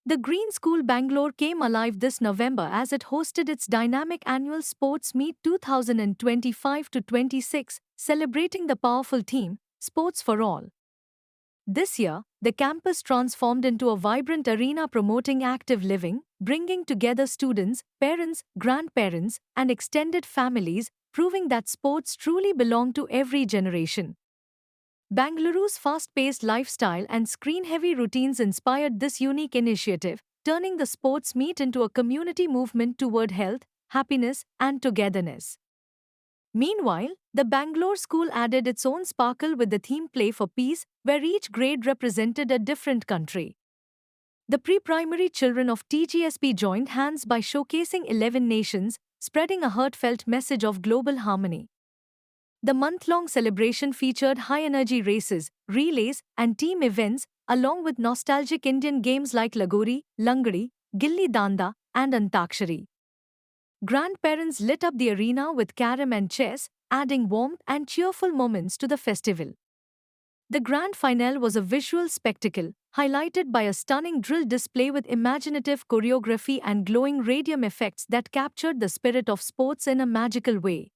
The Green School Bangalore came alive this November as it hosted its dynamic annual Sports Meet 2025-26, celebrating the powerful theme, Sports for All. This year, the campus transformed into a vibrant arena promoting active living, bringing together students, parents, grandparents, and extended families, proving that sports truly belong to every generation. Bengaluru's fast-paced lifestyle and screen-heavy routines inspired this unique initiative, turning the sports meet into a community movement toward health, happiness, and togetherness. Meanwhile, the Bangalore school added its own sparkle with the theme Play for Peace, where each grade represented a different country. The pre-primary children of TGSB joined hands by showcasing 11 nations, spreading a heartfelt message of global harmony. The month-long celebration featured high-energy races, relays, and team events, along with nostalgic Indian games like Lagori, Langadi, Gilli Danda, and Antakshari. Grandparents lit up the arena with carom and chess, adding warmth and cheerful moments to the festival. The grand finale was a visual spectacle, highlighted by a stunning drill display with imaginative choreography and glowing radium effects that captured the spirit of sports in a magical way.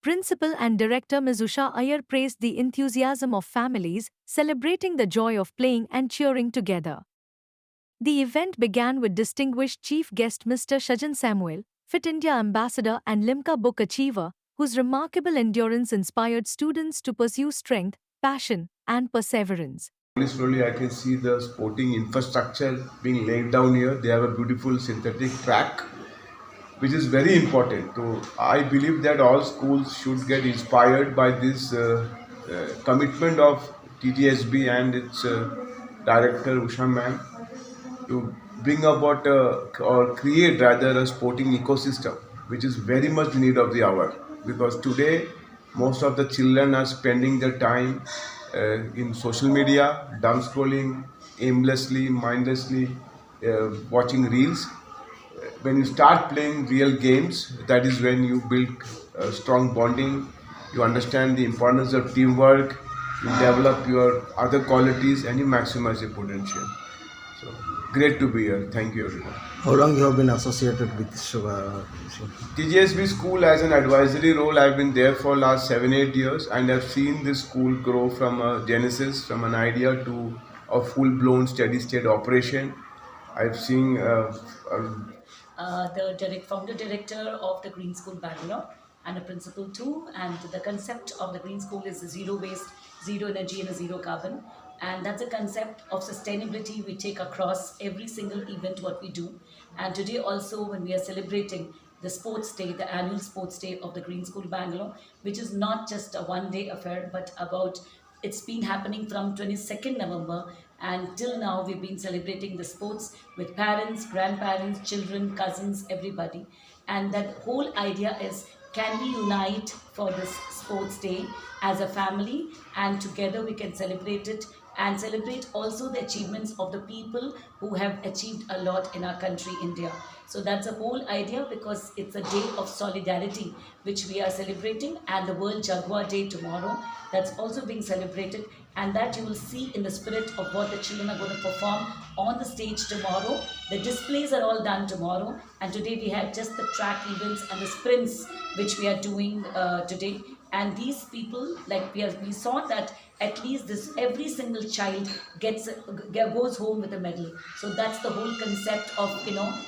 Principal and director Ms. Usha Iyer praised the enthusiasm of families, celebrating the joy of playing and cheering together. The event began with distinguished chief guest Mr. Shajan Samuel, Fit India ambassador and Limca book achiever, whose remarkable endurance inspired students to pursue strength, passion, and perseverance. Slowly, I can see the sporting infrastructure being laid down here. They have a beautiful synthetic track, which is very important. So I believe that all schools should get inspired by this commitment of TTSB and its director Usha ma'am to bring about or create rather a sporting ecosystem, which is very much need of the hour. Because today, most of the children are spending their time in social media, dumb scrolling, aimlessly, mindlessly, watching reels. When you start playing real games, that is when you build strong bonding, you understand the importance of teamwork, you develop your other qualities, and you maximize your potential. So great to be here. Thank you, everyone. How long you have been associated with TGSB school as an advisory role, I've been there for last 7-8 years, and I've seen this school grow from a genesis, from an idea to a full-blown steady-state operation. I've seen the founder director of the Green School Bangalore and a principal too, and the concept of the Green School is zero waste, zero energy and a zero carbon, and that's a concept of sustainability we take across every single event what we do. And today also when we are celebrating the sports day, the annual sports day of the Green School Bangalore, which is not just a one-day affair but about it's been happening from 22nd November and till now we've been celebrating the sports with parents, grandparents, children, cousins, everybody. And that whole idea is, can we unite for this sports day as a family, and together we can celebrate it and celebrate also the achievements of the people who have achieved a lot in our country, India. So that's the whole idea, because it's a day of solidarity which we are celebrating, and the World Jaguar Day tomorrow, that's also being celebrated, and that you will see in the spirit of what the children are going to perform on the stage tomorrow. The displays are all done tomorrow, and today we had just the track events and the sprints which we are doing today. And these people, like we saw that at least every single child goes home with a medal. So that's the whole concept of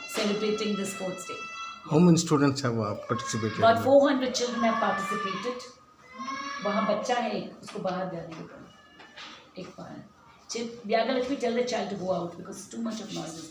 celebrating this sports day. How many students have participated? About 400 children have participated. वहाँ बच्चा है एक, उसको बाहर जाने को एक बार. Vyagalaxmi, tell the child to go out because too much of noise is.